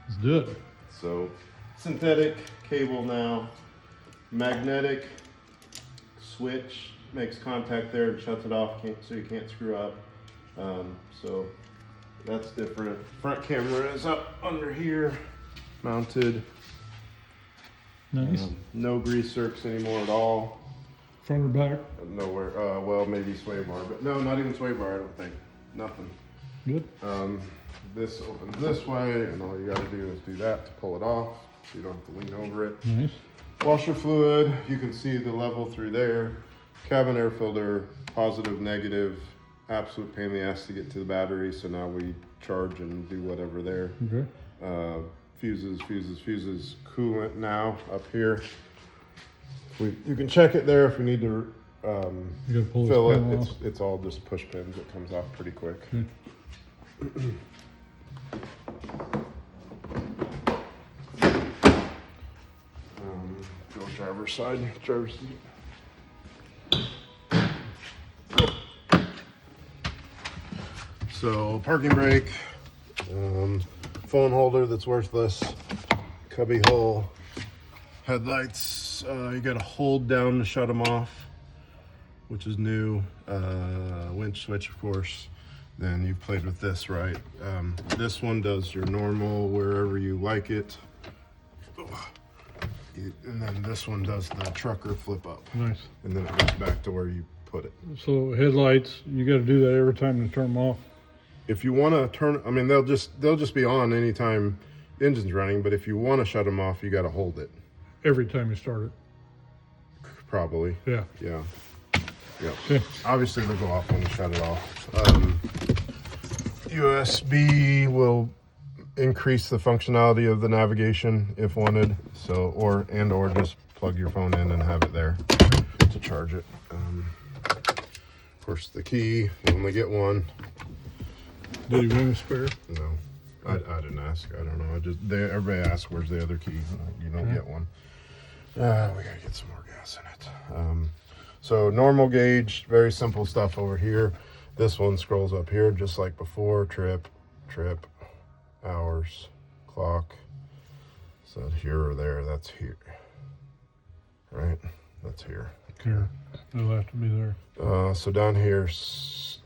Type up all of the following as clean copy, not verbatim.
Let's do it. So, synthetic cable now, magnetic switch makes contact there and shuts it off, so you can't screw up. So that's different. Front camera is up under here, mounted. Nice. No grease zerks anymore at all. Front or back? Nowhere. Well, maybe sway bar, but no, not even sway bar. I don't think. Nothing. Good. This opens this way, and all you got to do is do that to pull it off, so you don't have to lean over it. Nice. Washer fluid, you can see the level through there. Cabin air filter, positive, negative, absolute pain in the ass to get to the battery, so now we charge and do whatever there. Okay. Fuses, coolant now up here. You can check it there if we need to You gotta pull fill this it. panel off. It's all just push pins. It comes off pretty quick. Okay. Go driver's side, driver's seat. So parking brake, phone holder that's worthless, cubby hole, headlights. You got to hold down to shut them off, which is new. Winch switch, of course. Then you've played with this, right? This one does your normal wherever you like it. And then this one does the trucker flip up. Nice. And then it goes back to where you put it. So headlights, you got to do that every time you turn them off. If you want to turn, I mean, they'll just be on anytime the engine's running. But if you want to shut them off, you got to hold it. Every time you start it. Probably. Yeah. Yeah. Yeah. Okay. Obviously, they'll go off when you shut it off. USB will increase the functionality of the navigation if wanted. So, or just plug your phone in and have it there to charge it. Of course, the key, you only get one. Did you win a spare? No, I didn't ask. I don't know. Everybody asks, where's the other key? You don't get one. We gotta get some more gas in it. So normal gauge, very simple stuff over here. This one scrolls up here just like before. Trip, hours, clock. So here or there, that's here. Right? That's here. Here. It'll have to be there. So down here, just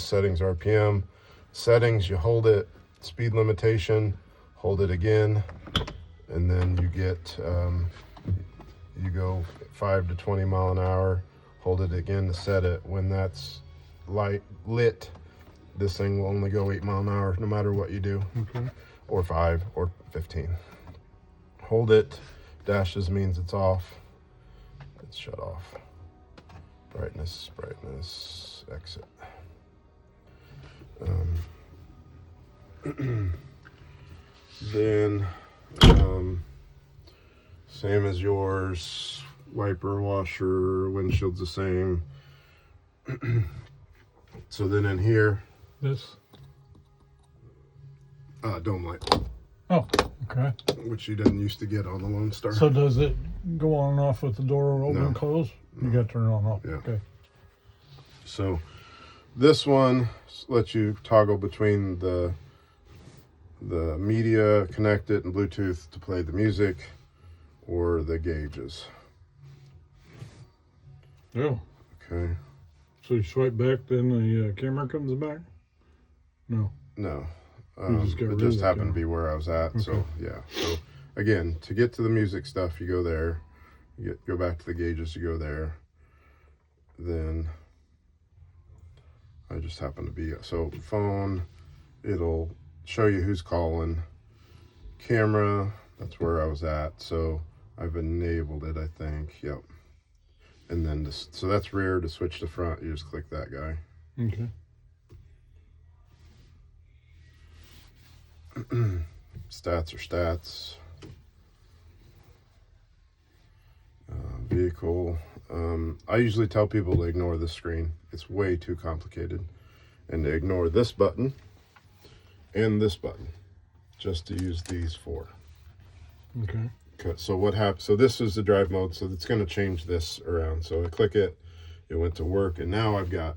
settings, RPM. Settings, you hold it. Speed limitation, hold it again. And then you get, you go 5 to 20 mile an hour. Hold it again to set it. When that's lit, this thing will only go 8 mile an hour no matter what you do. Okay. Or 5 or 15. Hold it. Dashes means it's off. It's shut off. Brightness, exit. Then same as yours, wiper, washer, windshield's the same. So then in here, This. dome light, Oh, okay. which you didn't used to get on the Lone Star. So does it go on and off with the door open No. and close? You got to turn it on and off. Yeah. Okay. So this one lets you toggle between the media, connect it, and Bluetooth to play the music or the gauges. Yeah. Okay. So you swipe back, then the camera comes back? No. No. You just get It rid just of the happened to camera. be where I was at. So Okay. yeah. So again, to get to the music stuff, you go there. You go back to the gauges, you go there. Then I just happen to be, so phone, it'll show you who's calling. Camera, that's where I was at. So I've enabled it, I think. Yep. And then so that's rear. To switch to front, you just click that guy. Okay. Stats are stats. Vehicle. I usually tell people to ignore this screen. It's way too complicated. And to ignore this button and this button. Just to use these four. Okay. So what happens? So this is the drive mode. So it's going to change this around. So I click it. It went to work. And now I've got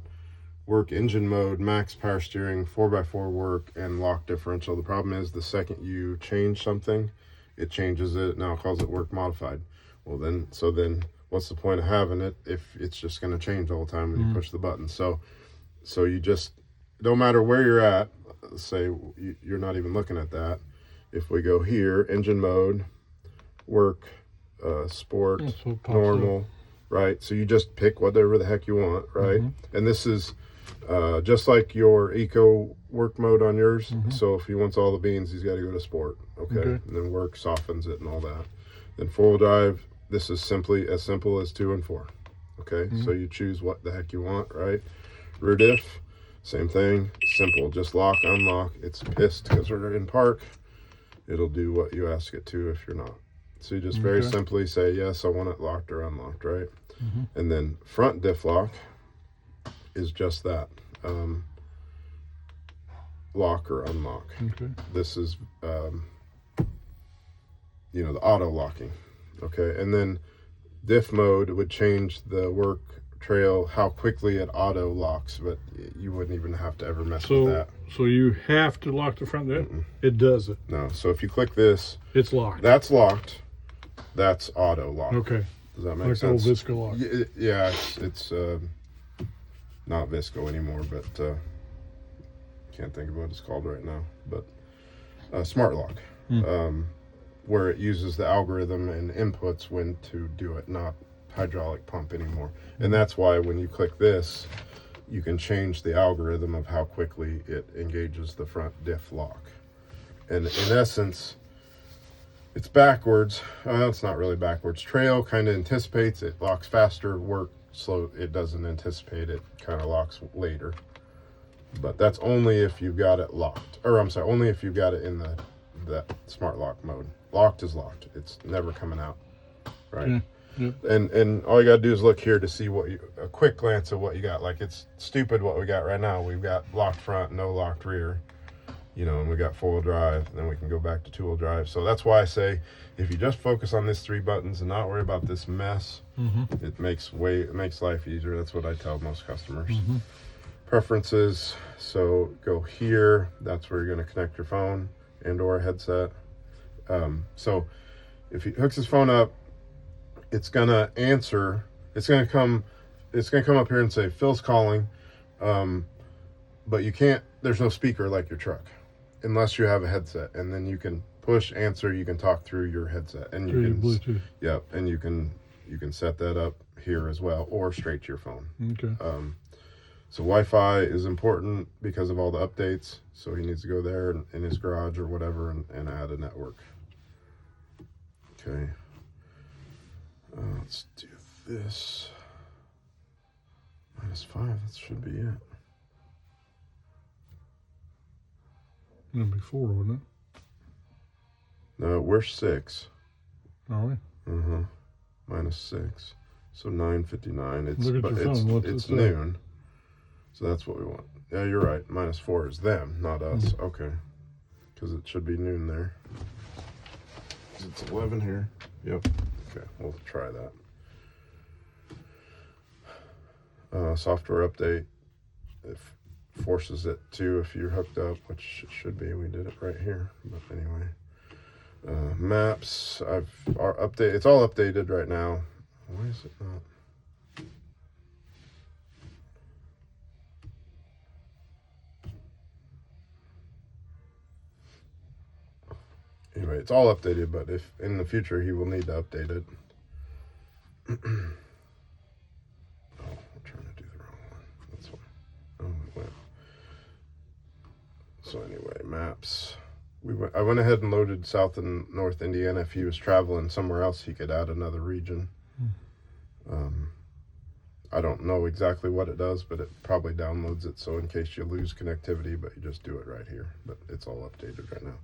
work engine mode, max power steering, 4x4 work, and lock differential. The problem is the second you change something, it changes it. Now it calls it work modified. Well then, what's the point of having it if it's just going to change all the time when you push the button? So you just, no matter where you're at, say you're not even looking at that. If we go here, engine mode, work, sport, normal, right? So you just pick whatever the heck you want, right? And this is just like your eco work mode on yours. So if he wants all the beans, he's got to go to sport, okay? And then work softens it and all that. Then 4-wheel drive, this is simply as simple as 2 and 4, okay? So you choose what the heck you want, right? Rear diff, same thing, simple, just lock, unlock. It's pissed because we're in park. It'll do what you ask it to if you're not. So you just very simply say, yes, I want it locked or unlocked, right? And then front diff lock is just that, lock or unlock. This is, you know, the auto locking, okay? And then diff mode would change the work trail, how quickly it auto locks, but you wouldn't even have to ever mess with that. So you have to lock the front diff? It does it. No, so if you click this, it's locked. That's locked. That's auto lock. Okay. Does that make sense? Like the old Visco lock. Yeah, it's not Visco anymore, but can't think of what it's called right now. But smart lock, where it uses the algorithm and inputs when to do it, not hydraulic pump anymore. And that's why when you click this, you can change the algorithm of how quickly it engages the front diff lock. And in essence, it's backwards. It's not really backwards. Trail kind of anticipates, it locks faster. Work slow, it doesn't anticipate, it kind of locks later. But that's only if you've got it locked. Or I'm sorry, only if you've got it in the smart lock mode. Locked is locked. It's never coming out, right? And all you gotta do is look here to see a quick glance of what you got. Like, it's stupid what we got right now. We've got locked front, no locked rear, you know, and we got 4-wheel drive, then we can go back to 2-wheel drive. So that's why I say, if you just focus on these 3 buttons and not worry about this mess, it makes life easier. That's what I tell most customers. Preferences, so go here, that's where you're gonna connect your phone and or a headset. So if he hooks his phone up, it's gonna answer. It's gonna come up here and say, Phil's calling, but you can't. There's no speaker like your truck, unless you have a headset, and then you can push answer. You can talk through your headset, and you can Bluetooth. Yep, and you can set that up here as well, or straight to your phone. Okay. So Wi-Fi is important because of all the updates. So he needs to go there in his garage or whatever and add a network. Okay. Let's do this. -5, that should be it. It'll be 4, wouldn't it? No, we're 6. Are we? -6. So 9:59. Look at your phone. What's it's it say? noon. So that's what we want. Yeah, you're right. -4 is them, not us. Okay. Because it should be noon there. It's 11 here. Yep. Okay, we'll try that. Software update. It forces it to if you're hooked up, which it should be. We did it right here. But anyway. Maps. It's all updated right now. Why is it not? Anyway, it's all updated, but if in the future he will need to update it. Oh, I'm trying to do the wrong one. That's why. Oh, it went. So anyway, maps. I went ahead and loaded South and North Indiana. If he was traveling somewhere else, he could add another region. I don't know exactly what it does, but it probably downloads it. So in case you lose connectivity, but you just do it right here. But it's all updated right now.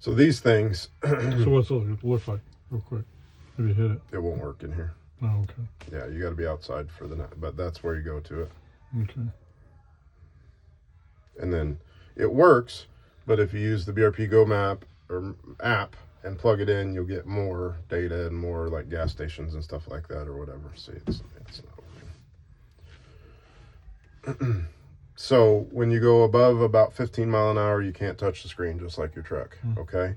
So these things. So what's it look like, real quick? If you hit it. It won't work in here. Oh, okay. Yeah, you got to be outside for the night, but that's where you go to it. Okay. And then it works, but if you use the BRP Go map or app and plug it in, you'll get more data and more like gas stations and stuff like that or whatever. See, it's not working. So when you go above about 15 mile an hour, you can't touch the screen, just like your truck. Okay.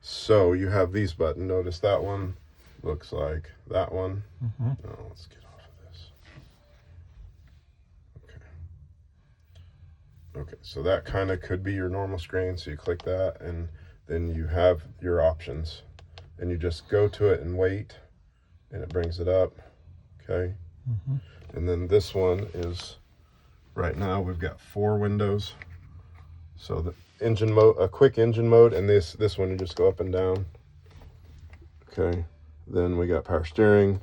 So you have these buttons. Notice that one looks like that one. Oh, let's get off of this. Okay, so that kind of could be your normal screen. So you click that, and then you have your options, and you just go to it and wait, and it brings it up. Okay. And then this one is, right now we've got 4 windows. So the engine mode, a quick engine mode, and this one you just go up and down. Okay. Then we got power steering,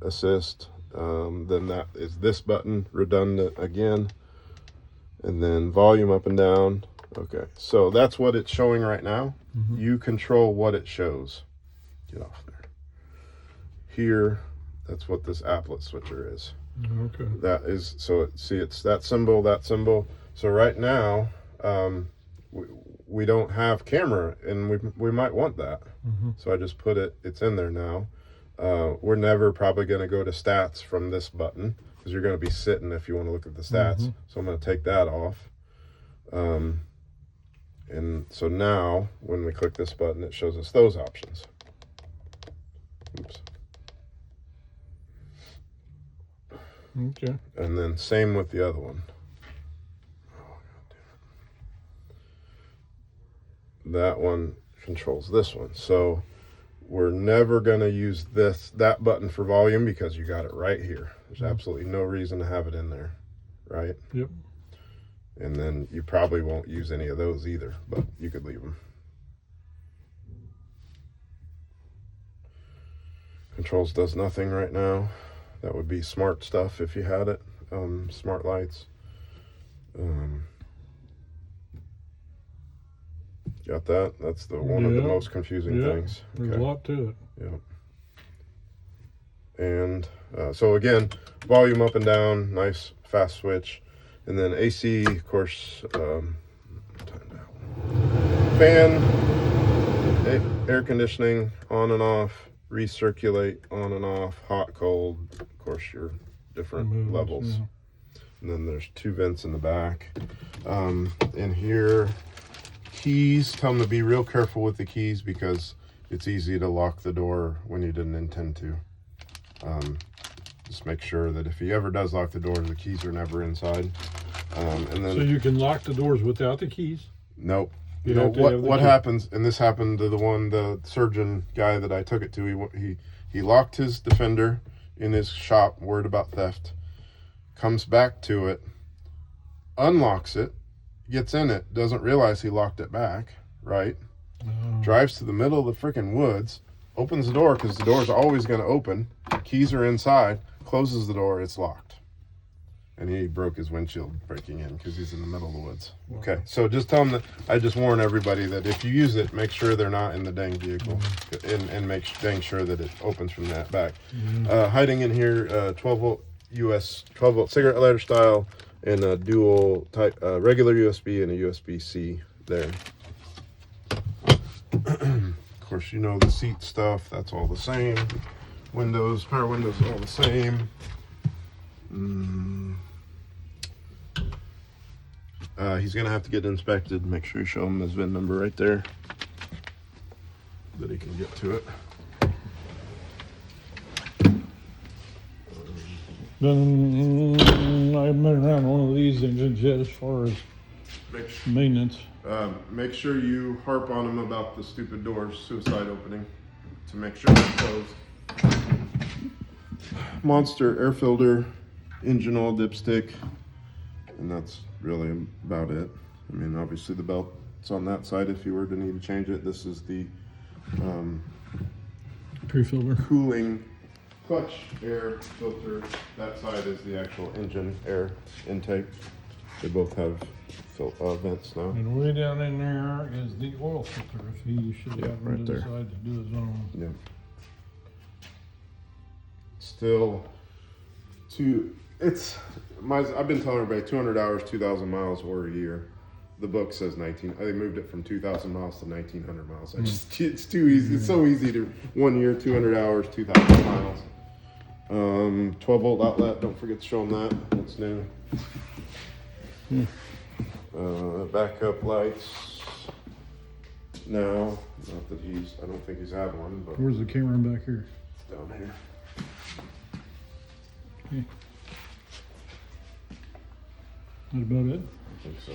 assist. Then that is this button, redundant again. And then volume up and down. Okay, so that's what it's showing right now. You control what it shows. Get off there. Here, that's what this applet switcher is. Okay. That is, so see, it's that symbol, that symbol. So right now, we don't have camera, and we might want that. So I just put it, it's in there now. We're never probably going to go to stats from this button, because you're going to be sitting if you want to look at the stats. So I'm going to take that off. And so now when we click this button, it shows us those options. Oops. Okay. And then same with the other one. Oh, that one controls this one. So we're never going to use that button for volume, because you got it right here. There's absolutely no reason to have it in there, right? Yep. And then you probably won't use any of those either, but you could leave them. Controls does nothing right now. That would be smart stuff if you had it. Smart lights. Got that? That's one of the most confusing things. There's a lot to it. Yeah. And so again, volume up and down, nice fast switch. And then AC, of course, fan, air conditioning on and off, recirculate on and off, hot, cold, of course, your different levels. Yeah. And then there's 2 vents in the back. In here, keys, tell them to be real careful with the keys, because it's easy to lock the door when you didn't intend to. Just make sure that if he ever does lock the door, the keys are never inside. And then, So you can lock the doors without the keys? nope. You You know have to have the what key. happens, and this happened to the surgeon guy that I took it to. He locked his Defender in his shop, worried about theft. Comes back to it, unlocks it, gets in it, doesn't realize he locked it back, right? Drives to the middle of the freaking woods, opens the door, because the door is always going to open. Keys are inside, closes the door, it's locked. And he broke his windshield breaking in, because he's in the middle of the woods. Okay, so just tell him that, I just warn everybody that if you use it, make sure they're not in the dang vehicle, and make dang sure that it opens from that back. Hiding in here, 12 volt US 12 volt cigarette lighter style, and a dual type, regular USB and a USB-C there. Of course, you know the seat stuff, that's all the same. Windows, power windows, all the same. He's gonna have to get inspected. Make sure you show him his VIN number right there, that he can get to it. Then I've been around one of these engines yet as far as maintenance. Make sure you harp on him about the stupid doors, suicide opening, to make sure it's closed. Monster air filter, engine oil dipstick, and that's really about it. I mean, obviously the belt's on that side if you were to need to change it. This is the Pre-filter. cooling clutch air filter. That side is the actual engine air intake. They both have vents now. And way down in there is the oil filter, if he should happen right to there. decide to do his own. Yeah. Still, I've been telling everybody 200 hours, 2,000 miles, or a year. The book says 19. They moved it from 2,000 miles to 1,900 miles. It's too easy. It's so easy to 1 year, 200 hours, 2,000 miles. 12 volt outlet, don't forget to show them that, that's new. Backup lights now, not that I don't think he's had one, but Where's the camera back here? down here. Okay. That about it? I think so.